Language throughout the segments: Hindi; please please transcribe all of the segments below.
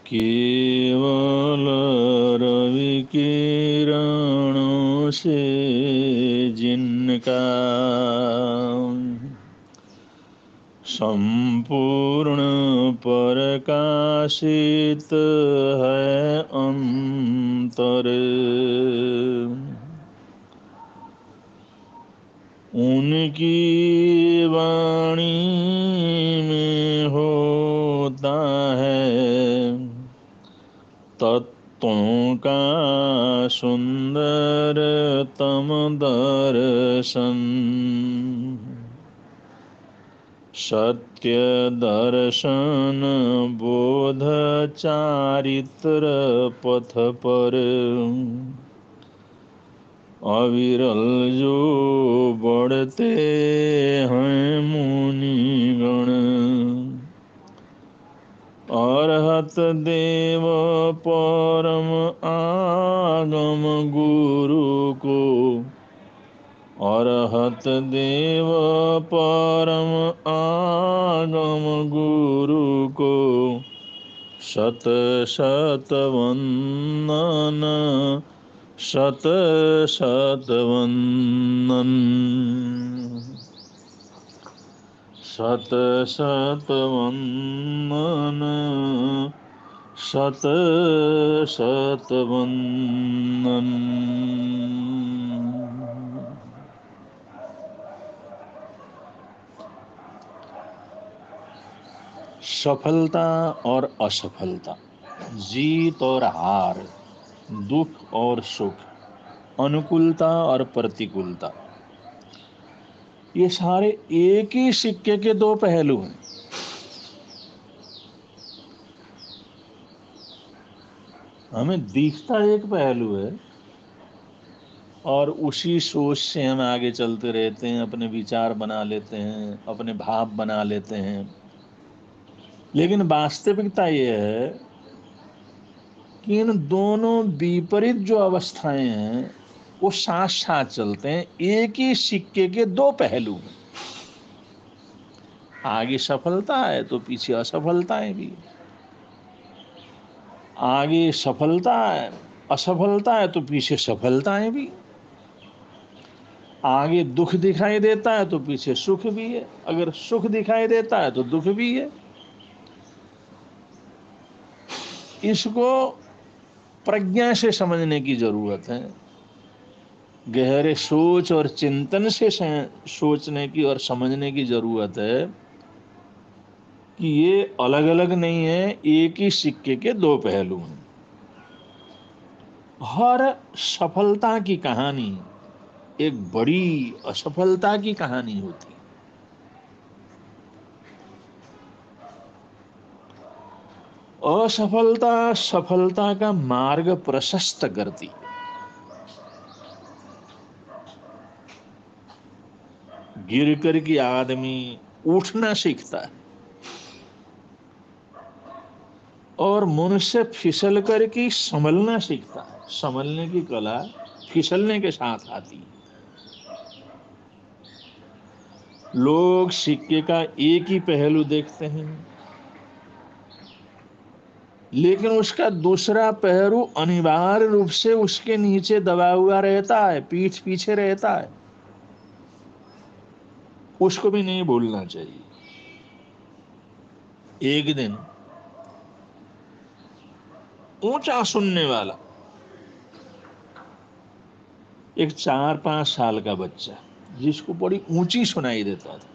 केवल रवि किरणों से जिनका संपूर्ण प्रकाशित है अंतर, उनकी वाणी में होता है तत्वों का सुंदरतम दर्शन। सत्य दर्शन बोध चारित्र पथ पर अविरल जो बढ़ते हैं मुनिगण। अरहत देव परम आगम गुरु को, अरहत देव परम आगम गुरु को शत शत वंदन, शत शत वंदन, शत शत वंदन, शत शत वंदन। सफलता और असफलता, जीत और हार, दुख और सुख, अनुकूलता और प्रतिकूलता, ये सारे एक ही सिक्के के दो पहलू हैं। हमें दिखता एक पहलू है और उसी सोच से हम आगे चलते रहते हैं, अपने विचार बना लेते हैं, अपने भाव बना लेते हैं। लेकिन वास्तविकता ये है कि इन दोनों विपरीत जो अवस्थाएं हैं वो साथ साथ चलते हैं, एक ही सिक्के के दो पहलू हैं। आगे सफलता है तो पीछे असफलताएं भी, आगे सफलता है, असफलता है तो पीछे सफलताएं भी, आगे दुख दिखाई देता है तो पीछे सुख भी है, अगर सुख दिखाई देता है तो दुख भी है। इसको प्रज्ञा से समझने की जरूरत है, गहरे सोच और चिंतन से सोचने की और समझने की जरूरत है कि ये अलग अलग नहीं है, एक ही सिक्के के दो पहलू हैं। हर सफलता की कहानी एक बड़ी असफलता की कहानी होती है। असफलता सफलता का मार्ग प्रशस्त करती है। गिर कर के आदमी उठना सीखता है और मनुष्य फिसल कर के संभलना सीखता है। संभलने की कला फिसलने के साथ आती है। लोग सिक्के का एक ही पहलू देखते हैं, लेकिन उसका दूसरा पहलू अनिवार्य रूप से उसके नीचे दबा हुआ रहता है, पीठ पीछे रहता है। उसको भी नहीं भूलना चाहिए। एक दिन ऊंचा सुनने वाला एक 4-5 साल का बच्चा, जिसको बड़ी ऊंची सुनाई देता था,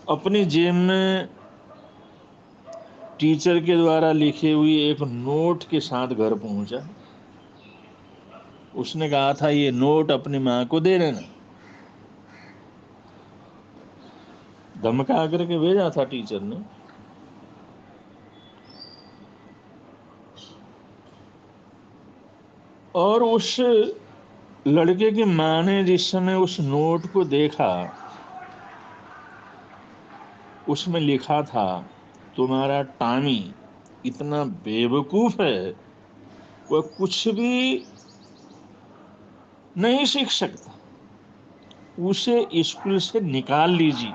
अपनी जेब में टीचर के द्वारा लिखे हुए एक नोट के साथ घर पहुंचा। उसने कहा था ये नोट अपनी माँ को दे देना। धमका करके भेजा था टीचर ने। और उस लड़के की माँ ने जिस समय उस नोट को देखा, उसमें लिखा था तुम्हारा टामी इतना बेवकूफ है, वह कुछ भी नहीं सीख सकता, उसे स्कूल से निकाल लीजिए।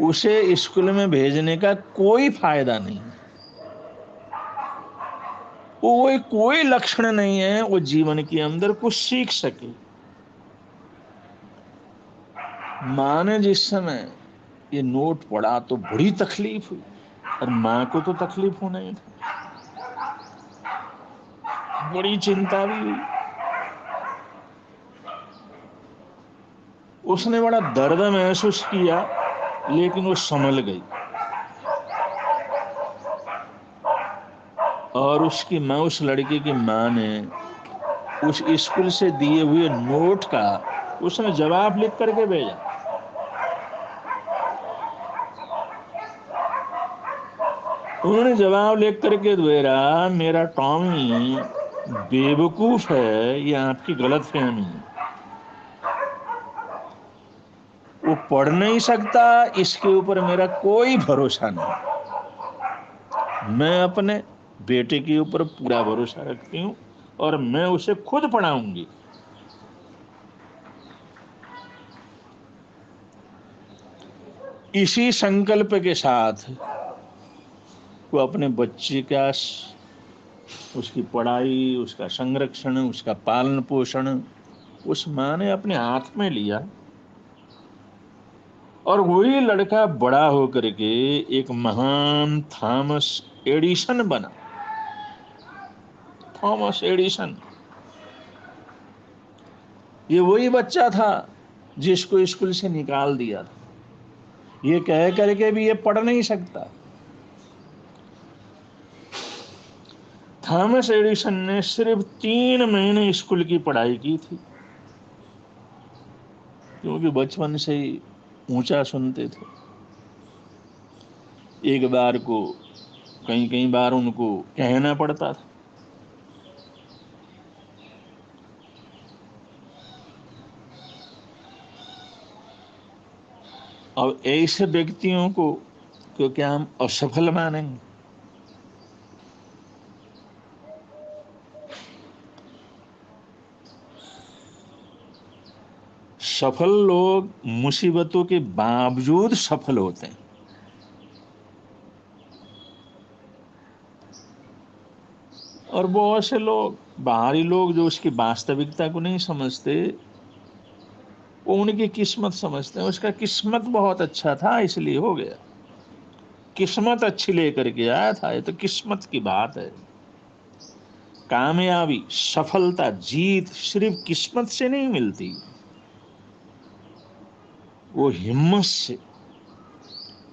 उसे स्कूल में भेजने का कोई फायदा नहीं। वो कोई लक्षण नहीं है वो जीवन के अंदर कुछ सीख सके। माँ ने जिस समय ये नोट पढ़ा तो बड़ी तकलीफ हुई, और माँ को तो तकलीफ होना ही था, बड़ी चिंता भी हुई। उसने बड़ा दर्द महसूस किया, लेकिन वो संभल गई। और उसकी माँ, उस लड़के की माँ ने उस स्कूल से दिए हुए नोट का उसने जवाब लिख करके भेजा। उन्होंने जवाब लिख करके भेजा, मेरा टॉमी बेवकूफ है, ये आपकी गलतफहमी है। वो पढ़ नहीं सकता, इसके ऊपर मेरा कोई भरोसा नहीं। मैं अपने बेटे के ऊपर पूरा भरोसा रखती हूँ और मैं उसे खुद पढ़ाऊंगी। इसी संकल्प के साथ वो अपने बच्चे का, उसकी पढ़ाई, उसका संरक्षण, उसका पालन पोषण उस माँ ने अपने हाथ में लिया। और वही लड़का बड़ा होकर के एक महान थॉमस एडिसन बना। थॉमस एडिसन, ये वही बच्चा था जिसको स्कूल से निकाल दिया था, ये कह करके भी ये पढ़ नहीं सकता। थॉमस एडिसन ने सिर्फ 3 महीने स्कूल की पढ़ाई की थी, क्योंकि बचपन से ही ऊंचा सुनते थे। एक बार को कई कई बार उनको कहना पड़ता था। अब ऐसे व्यक्तियों को क्या हम असफल मानेंगे? सफल लोग मुसीबतों के बावजूद सफल होते हैं। और बहुत से लोग, बाहरी लोग, जो उसकी वास्तविकता को नहीं समझते, वो उनकी किस्मत समझते हैं। उसका किस्मत बहुत अच्छा था इसलिए हो गया, किस्मत अच्छी लेकर के आया था। ये तो किस्मत की बात है। कामयाबी, सफलता, जीत सिर्फ किस्मत से नहीं मिलती, वो हिम्मत से,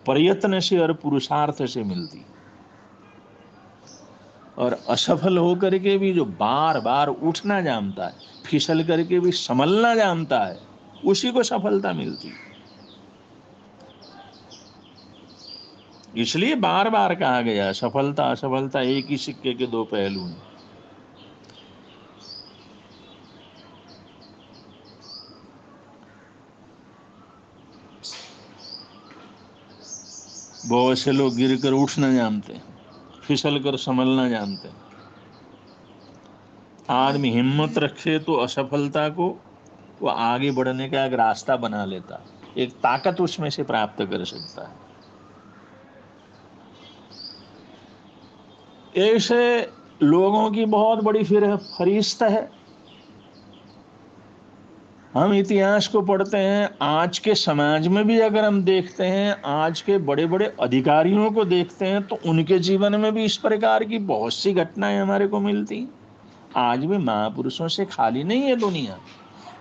प्रयत्न से और पुरुषार्थ से मिलती। और असफल होकर के भी जो बार बार उठना जानता है, फिसल करके भी संभलना जानता है, उसी को सफलता मिलती। इसलिए बार बार कहा गया, सफलता असफलता एक ही सिक्के के 2 पहलू हैं। बहुत से लोग गिर कर उठना जानते हैं, फिसल कर संभलना जानते हैं। आदमी हिम्मत रखे तो असफलता को वो आगे बढ़ने का एक रास्ता बना लेता, एक ताकत उसमें से प्राप्त कर सकता है। ऐसे लोगों की बहुत बड़ी फरिश्त है। हम इतिहास को पढ़ते हैं, आज के समाज में भी अगर हम देखते हैं, आज के बड़े बड़े अधिकारियों को देखते हैं, तो उनके जीवन में भी इस प्रकार की बहुत सी घटनाएं हमारे को मिलती। आज भी महापुरुषों से खाली नहीं है दुनिया।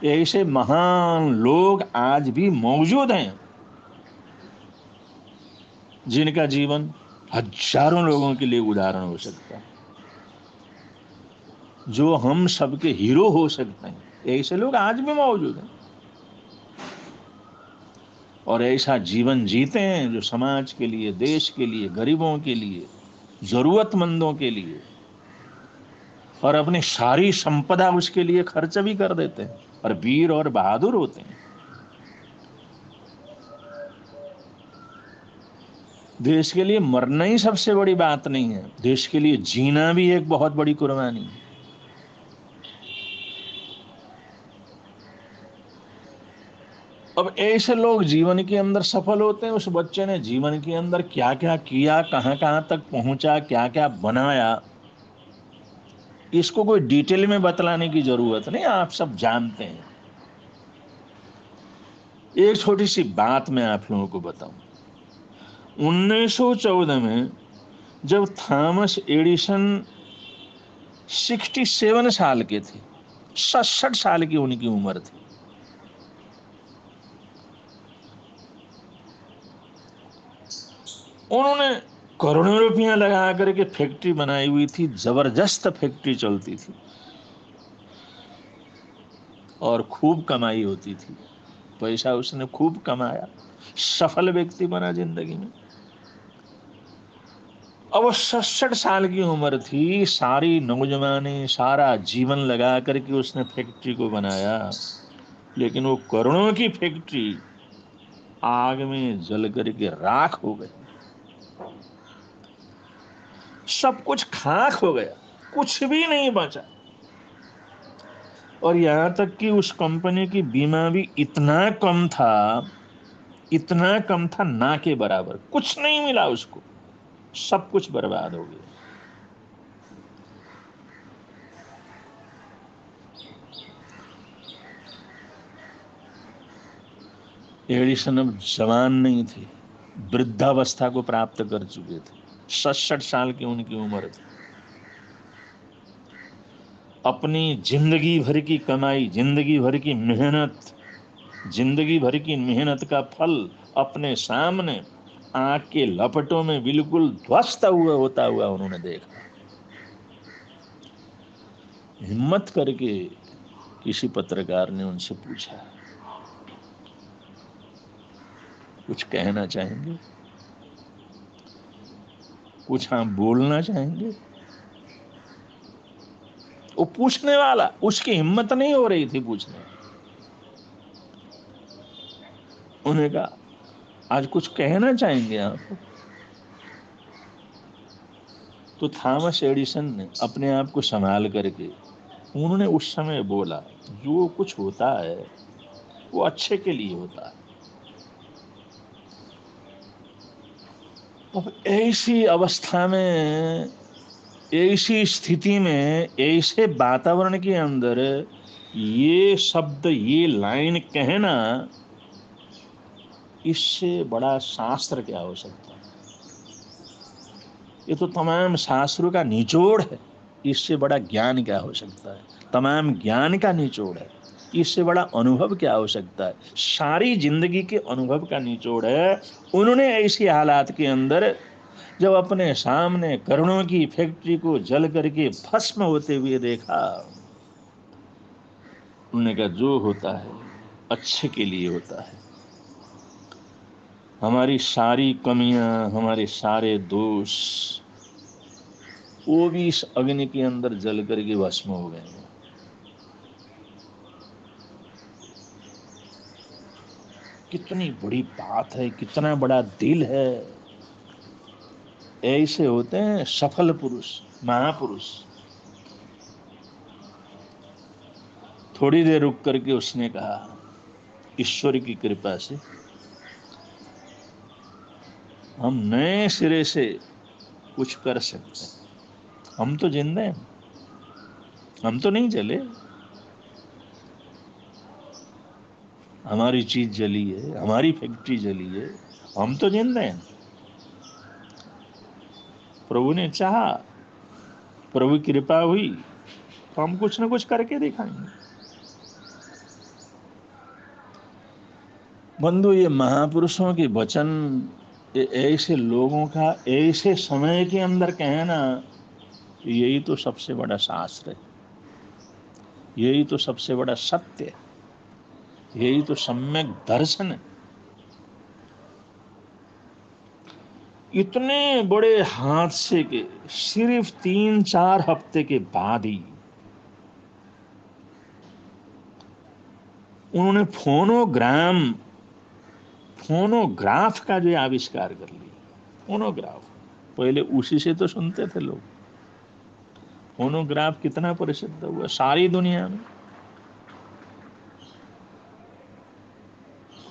ऐसे महान लोग आज भी मौजूद हैं, जिनका जीवन हजारों लोगों के लिए उदाहरण हो सकता है, जो हम सबके हीरो हो सकते हैं। ऐसे लोग आज भी मौजूद हैं और ऐसा जीवन जीते हैं जो समाज के लिए, देश के लिए, गरीबों के लिए, जरूरतमंदों के लिए, और अपनी सारी संपदा उसके लिए खर्च भी कर देते हैं, और वीर और बहादुर होते हैं। देश के लिए मरना ही सबसे बड़ी बात नहीं है, देश के लिए जीना भी एक बहुत बड़ी कुर्बानी है। अब ऐसे लोग जीवन के अंदर सफल होते हैं। उस बच्चे ने जीवन के अंदर क्या क्या किया, कहां कहां तक पहुंचा, क्या क्या बनाया, इसको कोई डिटेल में बतलाने की जरूरत नहीं, आप सब जानते हैं। एक छोटी सी बात मैं आप लोगों को बताऊं। 1914 में जब थॉमस एडिसन 67 साल के थे, 67 साल की उनकी उम्र थी, उन्होंने करोड़ों रुपया लगा करके फैक्ट्री बनाई हुई थी, जबरदस्त फैक्ट्री चलती थी और खूब कमाई होती थी। पैसा उसने खूब कमाया, सफल व्यक्ति बना जिंदगी में। अब वो 67 साल की उम्र थी, सारी नौजवानी, सारा जीवन लगा करके उसने फैक्ट्री को बनाया, लेकिन वो करोड़ों की फैक्ट्री आग में जल करके राख हो गई, सब कुछ खाक हो गया, कुछ भी नहीं बचा। और यहां तक कि उस कंपनी की बीमा भी इतना कम था, इतना कम था, ना के बराबर, कुछ नहीं मिला उसको, सब कुछ बर्बाद हो गया। एडिसन अब जवान नहीं थे, वृद्धावस्था को प्राप्त कर चुके थे, 67 साल की उनकी उम्र थी। अपनी जिंदगी भर की कमाई, जिंदगी भर की मेहनत, जिंदगी भर की मेहनत का फल अपने सामने आग के लपटों में बिल्कुल ध्वस्त हुआ होता हुआ उन्होंने देखा। हिम्मत करके किसी पत्रकार ने उनसे पूछा, कुछ कहना चाहेंगे, कुछ आप बोलना चाहेंगे? वो पूछने वाला, उसकी हिम्मत नहीं हो रही थी पूछने। उन्होंने कहा, आज कुछ कहना चाहेंगे आप? तो थॉमस एडिसन ने अपने आप को संभाल करके उन्होंने उस समय बोला, जो कुछ होता है वो अच्छे के लिए होता है। अब ऐसी अवस्था में, ऐसी स्थिति में, ऐसे वातावरण के अंदर ये शब्द, ये लाइन कहना, इससे बड़ा शास्त्र क्या हो सकता है? ये तो तमाम शास्त्रों का निचोड़ है, इससे बड़ा ज्ञान क्या हो सकता है? तमाम ज्ञान का निचोड़ है, इससे बड़ा अनुभव क्या हो सकता है? सारी जिंदगी के अनुभव का निचोड़ है। उन्होंने ऐसी हालात के अंदर जब अपने सामने करोड़ों की फैक्ट्री को जल करके भस्म होते हुए देखा, उन्होंने कहा, जो होता है अच्छे के लिए होता है। हमारी सारी कमियां, हमारे सारे दोष, वो भी इस अग्नि के अंदर जल करके भस्म हो गए हैं। कितनी बड़ी बात है, कितना बड़ा दिल है। ऐसे होते हैं सफल पुरुष, महापुरुष। थोड़ी देर रुक करके उसने कहा, ईश्वर की कृपा से हम नए सिरे से कुछ कर सकते हैं। हम तो जिंदा हैं, हम तो नहीं जले, हमारी चीज जली है, हमारी फैक्ट्री जली है, हम तो जिंदा हैं। प्रभु ने चाहा, प्रभु की कृपा हुई, तो हम कुछ ना कुछ करके दिखाएंगे। बंधु, ये महापुरुषों के वचन, ये ऐसे लोगों का ऐसे समय के अंदर कहना, यही तो सबसे बड़ा शास्त्र है, यही तो सबसे बड़ा सत्य है, यही तो सम्यक दर्शन है। इतने बड़े हादसे के सिर्फ 3-4 हफ्ते के बाद ही उन्होंने फोनोग्राफ का जो आविष्कार कर लिया। फोनोग्राफ, पहले उसी से तो सुनते थे लोग। फोनोग्राफ कितना प्रसिद्ध हुआ सारी दुनिया में।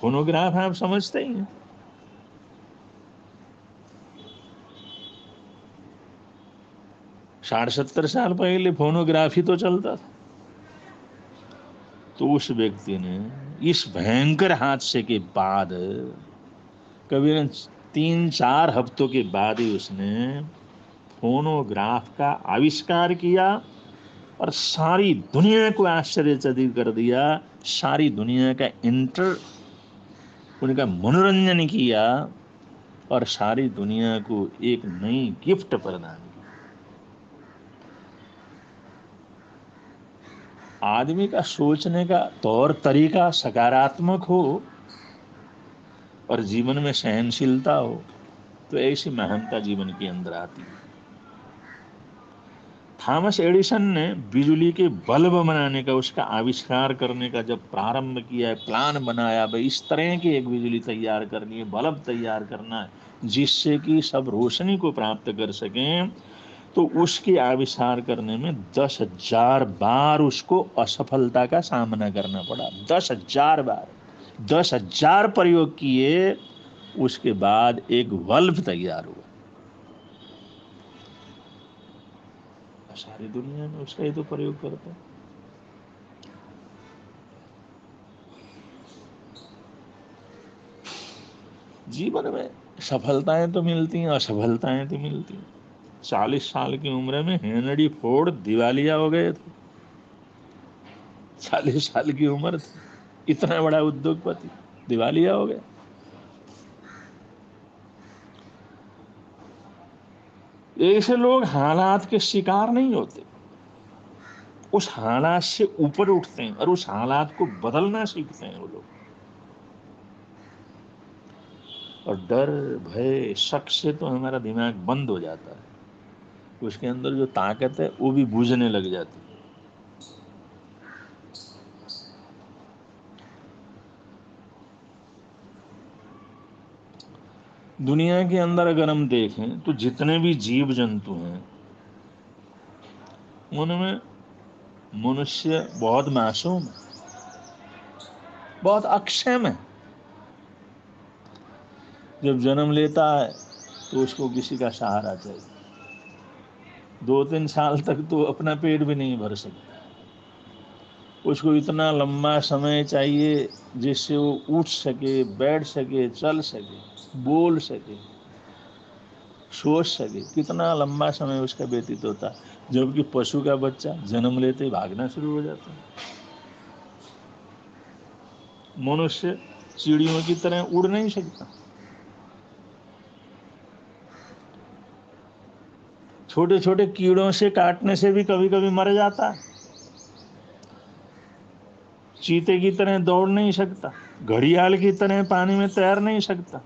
फोनोग्राफ आप समझते ही हैं। साठ 70 साल पहले फोनोग्राफी तो चलता था। तो उस व्यक्ति ने इस भयंकर हादसे के बाद, करीबन 3-4 हफ्तों के बाद ही उसने फोनोग्राफ का आविष्कार किया और सारी दुनिया को आश्चर्यचकित कर दिया। सारी दुनिया का उनका मनोरंजन किया और सारी दुनिया को एक नई गिफ्ट प्रदान की। आदमी का सोचने का तौर तरीका सकारात्मक हो और जीवन में सहनशीलता हो तो ऐसी महानता जीवन के अंदर आती है। थॉमस एडिसन ने बिजली के बल्ब बनाने का, उसका आविष्कार करने का जब प्रारंभ किया है, प्लान बनाया, भाई इस तरह की एक बिजली तैयार करनी है, बल्ब तैयार करना है जिससे कि सब रोशनी को प्राप्त कर सकें, तो उसके आविष्कार करने में 10,000 बार उसको असफलता का सामना करना पड़ा। 10,000 बार, 10,000 प्रयोग किए, उसके बाद एक बल्ब तैयार हुआ। सारी दुनिया में उसका ही तो प्रयोग करते हैं। जीवन में सफलताएं तो मिलती हैं, असफलताएं तो मिलती हैं। 40 साल की उम्र में हेनरी फोर्ड दिवालिया हो गए थे। 40 साल की उम्र थी, इतना बड़ा उद्योगपति दिवालिया हो गया। ऐसे लोग हालात के शिकार नहीं होते, उस हालात से ऊपर उठते हैं और उस हालात को बदलना सीखते हैं वो लोग। और डर, भय, शक से तो हमारा दिमाग बंद हो जाता है, उसके अंदर जो ताकत है वो भी बुझने लग जाती है। दुनिया के अंदर अगर हम देखें तो जितने भी जीव जंतु हैं उनमें मनुष्य बहुत मासूम है, बहुत अक्षम है। जब जन्म लेता है तो उसको किसी का सहारा चाहिए। 2-3 साल तक तो अपना पेट भी नहीं भर सकता, उसको इतना लंबा समय चाहिए जिससे वो उठ सके, बैठ सके, चल सके, बोल सके, सोच सके। कितना लंबा समय उसका व्यतीत होता है, जबकि पशु का बच्चा जन्म लेते ही भागना शुरू हो जाता है। मनुष्य चिड़ियों की तरह उड़ नहीं सकता, छोटे छोटे कीड़ों से काटने से भी कभी कभी मर जाता है। चीते की तरह दौड़ नहीं सकता, घड़ियाल की तरह पानी में तैर नहीं सकता,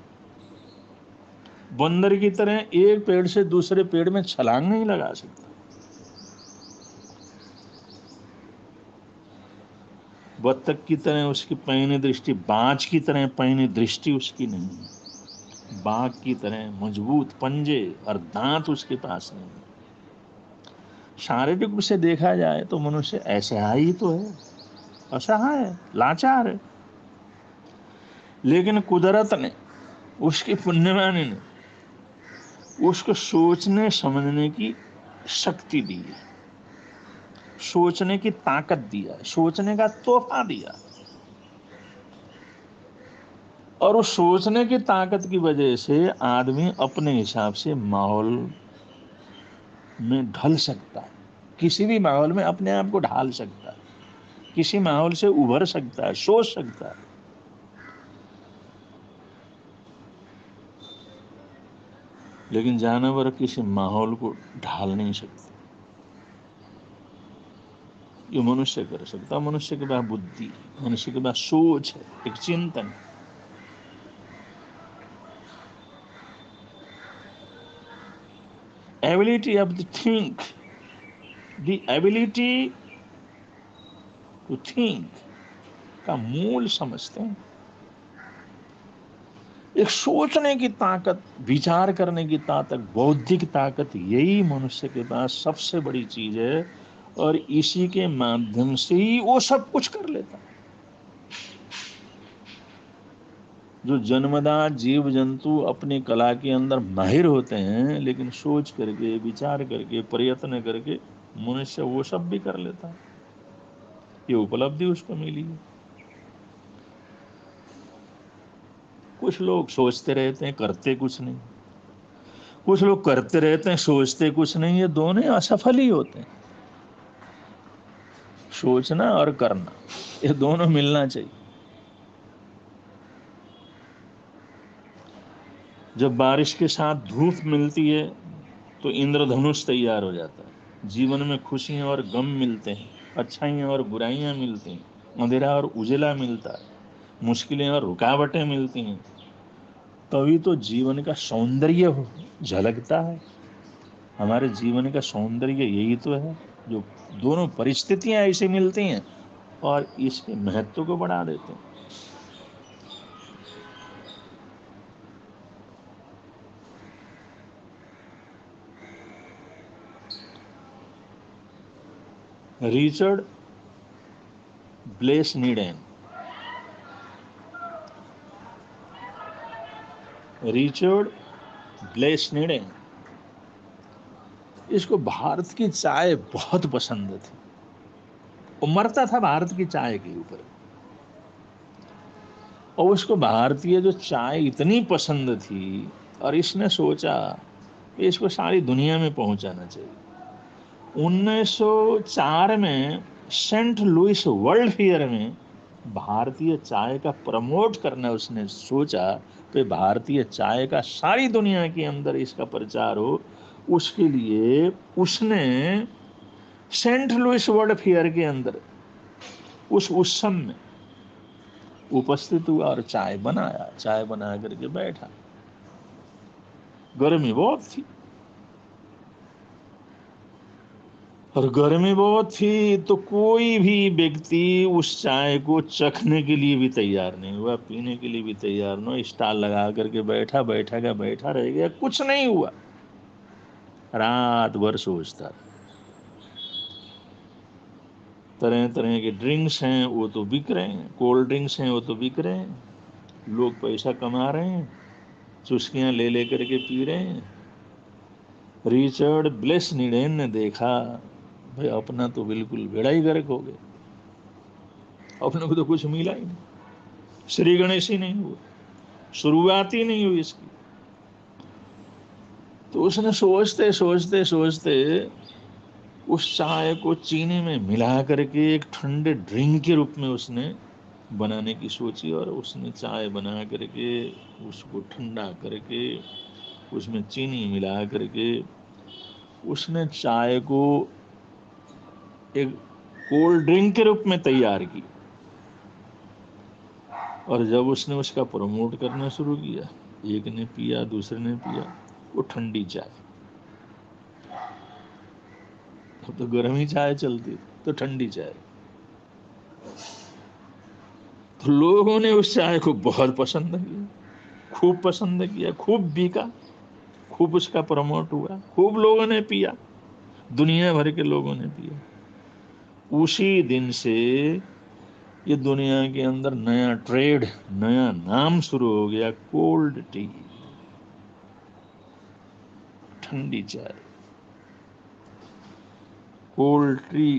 बंदर की तरह एक पेड़ से दूसरे पेड़ में छलांग नहीं लगा सकता। बत्तख की तरह उसकी पैनी दृष्टि, बाज की तरह पैनी दृष्टि उसकी नहीं है। बाघ की तरह मजबूत पंजे और दांत उसके पास नहीं है। शारीरिक रूप से देखा जाए तो मनुष्य ऐसा ही तो है, असहाय है, लाचार है। लेकिन कुदरत ने, उसकी पुण्यवानी ने उसको सोचने समझने की शक्ति दी है, सोचने की ताकत दिया है, सोचने का तोहफा दिया। और उस सोचने की ताकत की वजह से आदमी अपने हिसाब से माहौल में ढल सकता है, किसी भी माहौल में अपने आप को ढाल सकता है, किसी माहौल से उभर सकता है, सोच सकता है। लेकिन जानवर किसी माहौल को ढाल नहीं सकते। ये मनुष्य कर सकता, मनुष्य के पास बुद्धि है, मनुष्य के पास सोच है, एक चिंतन। Ability of the think, the ability to think का मूल समझते हैं। एक सोचने की ताकत, विचार करने की ताकत, बौद्धिक ताकत, यही मनुष्य के पास सबसे बड़ी चीज है। और इसी के माध्यम से ही वो सब कुछ कर लेता है। जो जन्मदात जीव जंतु अपनी कला के अंदर माहिर होते हैं, लेकिन सोच करके, विचार करके, प्रयत्न करके मनुष्य वो सब भी कर लेता है। ये उपलब्धि उसको मिली है। कुछ लोग सोचते रहते हैं, करते कुछ नहीं। कुछ लोग करते रहते हैं, सोचते कुछ नहीं। ये दोनों असफल ही होते हैं। सोचना और करना, ये दोनों मिलना चाहिए। जब बारिश के साथ धूप मिलती है तो इंद्रधनुष तैयार हो जाता है। जीवन में खुशियां और गम मिलते हैं, अच्छाइयां और बुराइयां मिलती हैं, अंधेरा और उजला मिलता है, मुश्किलें और रुकावटें मिलती हैं। तभी तो जीवन का सौंदर्य झलकता है। हमारे जीवन का सौंदर्य यही तो है, जो दोनों परिस्थितियां ऐसे मिलती हैं और इसके महत्व को बढ़ा देते हैं। रिचर्ड ब्लेसनिडेन, रिचर्ड ब्लेसनिडेन, इसको भारत की चाय बहुत पसंद थी। वो मरता था भारत की चाय के ऊपर। और उसको भारतीय जो चाय इतनी पसंद थी, और इसने सोचा कि इसको सारी दुनिया में पहुंचाना चाहिए। 1904 में सेंट लुइस वर्ल्ड फेयर में भारतीय चाय का प्रमोट करना उसने सोचा कि भारतीय चाय का सारी दुनिया के अंदर इसका प्रचार हो। उसके लिए उसने सेंट लुइस वर्ल्ड फेयर के अंदर उस उत्सव में उपस्थित हुआ और चाय बनाया। चाय बना करके बैठा। गर्मी बहुत थी, और गर्मी बहुत थी तो कोई भी व्यक्ति उस चाय को चखने के लिए भी तैयार नहीं हुआ, पीने के लिए भी तैयार नहीं। स्टॉल लगा करके बैठा, बैठा का बैठा रह गया, कुछ नहीं हुआ। रात भर सोचता रहा। तरह तरह के ड्रिंक्स हैं वो तो बिक रहे हैं, कोल्ड ड्रिंक्स हैं वो तो बिक रहे हैं, लोग पैसा कमा रहे हैं, चुस्कियां ले ले करके पी रहे हैं। रिचर्ड ब्लेसनिडेन ने देखा, भाई अपना तो बिल्कुल बेड़ा ही गर्क हो गया, अपने को तो कुछ मिला ही नहीं। श्री गणेश ही नहीं हुआ, शुरुआत ही नहीं हुई इसकी। तो उसने सोचते सोचते सोचते उस चाय को चीनी में मिला करके एक ठंडे ड्रिंक के रूप में उसने बनाने की सोची, और उसने चाय बना करके उसको ठंडा करके उसमें चीनी मिला करके उसने चाय को एक कोल्ड ड्रिंक के रूप में तैयार की। और जब उसने उसका प्रमोट करना शुरू किया, एक ने पिया, दूसरे ने पिया, वो ठंडी चाय। अब तो गर्मी चाय चलती, तो ठंडी चाय। तो लोगों ने उस चाय को बहुत पसंद किया, खूब पसंद किया, खूब बिका, खूब उसका प्रमोट हुआ, खूब लोगों ने पिया, दुनिया भर के लोगों ने पिया। उसी दिन से ये दुनिया के अंदर नया ट्रेड, नया नाम शुरू हो गया, कोल्ड टी, ठंडी चाय। कोल्ड टी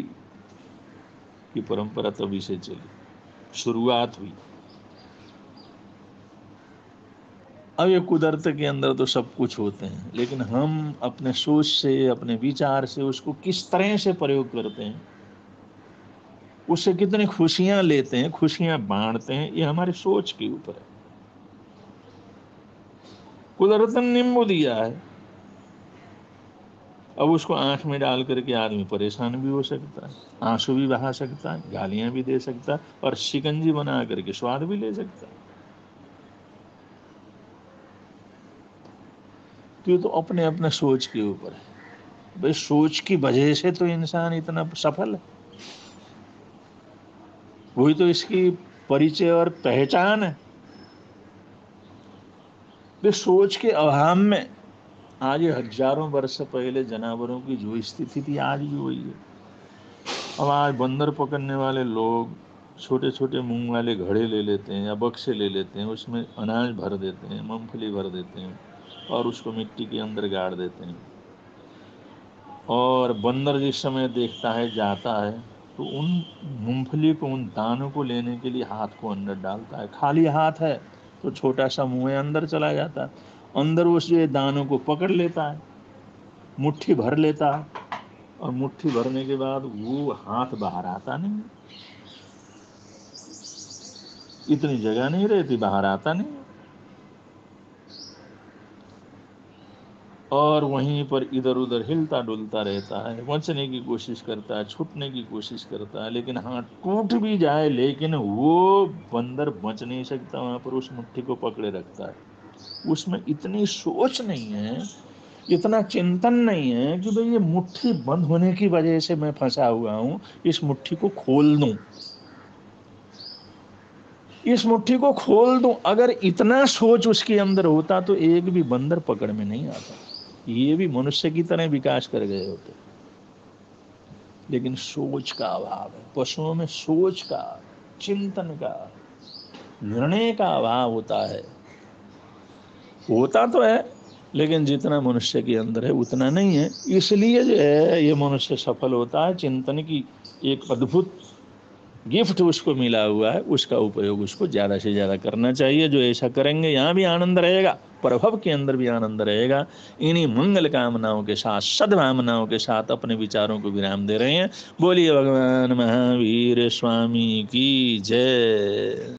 की परंपरा तभी से चली, शुरुआत हुई। अब ये कुदरत के अंदर तो सब कुछ होते हैं, लेकिन हम अपने सोच से, अपने विचार से उसको किस तरह से प्रयोग करते हैं, उससे कितनी खुशियां लेते हैं, खुशियां बांटते हैं, ये हमारी सोच के ऊपर है। कुदरत ने नींबू दिया है, अब उसको आंख में डाल करके आदमी परेशान भी हो सकता है, आंसू भी बहा सकता है, गालियां भी दे सकता है, और शिकंजी बना करके स्वाद भी ले सकता है। तो ये तो अपने अपने सोच के ऊपर है। भाई सोच की वजह से तो इंसान इतना सफल है, वही तो इसकी परिचय और पहचान है। वे सोच के अभाव में आज ये हजारों वर्ष पहले जानवरों की जो स्थिति थी, आज भी वही है। अब आज बंदर पकड़ने वाले लोग छोटे छोटे मूंग वाले घड़े ले लेते हैं या बक्से ले लेते हैं, उसमें अनाज भर देते हैं, मूंगफली भर देते हैं और उसको मिट्टी के अंदर गाड़ देते हैं। और बंदर जिस समय देखता है जाता है तो उन मूंगफली को, उन दानों को लेने के लिए हाथ को अंदर डालता है। खाली हाथ है तो छोटा सा मुंह है, अंदर चला जाता है, अंदर उस ये दानों को पकड़ लेता है, मुट्ठी भर लेता है, और मुट्ठी भरने के बाद वो हाथ बाहर आता नहीं, इतनी जगह नहीं रहती, बाहर आता नहीं, और वहीं पर इधर उधर हिलता डुलता रहता है, बचने की कोशिश करता है, छूटने की कोशिश करता है, लेकिन हाँ टूट भी जाए लेकिन वो बंदर बच नहीं सकता, वहां पर उस मुट्ठी को पकड़े रखता है। उसमें इतनी सोच नहीं है, इतना चिंतन नहीं है कि भाई ये मुट्ठी बंद होने की वजह से मैं फंसा हुआ हूं, इस मुट्ठी को खोल दूं, इस मुट्ठी को खोल दूं। अगर इतना सोच उसके अंदर होता तो एक भी बंदर पकड़ में नहीं आता, ये भी मनुष्य की तरह विकास कर गए होते। लेकिन सोच का अभाव है, पशुओं में सोच का, चिंतन का, निर्णय का अभाव होता है। होता तो है लेकिन जितना मनुष्य के अंदर है उतना नहीं है, इसलिए जो है ये मनुष्य सफल होता है। चिंतन की एक अद्भुत गिफ्ट उसको मिला हुआ है, उसका उपयोग उसको ज़्यादा से ज़्यादा करना चाहिए। जो ऐसा करेंगे यहाँ भी आनंद रहेगा, प्रभव के अंदर भी आनंद रहेगा। इन्हीं मंगल कामनाओं के साथ, सद्भावनाओं के साथ अपने विचारों को विराम दे रहे हैं। बोलिए भगवान महावीर स्वामी की जय।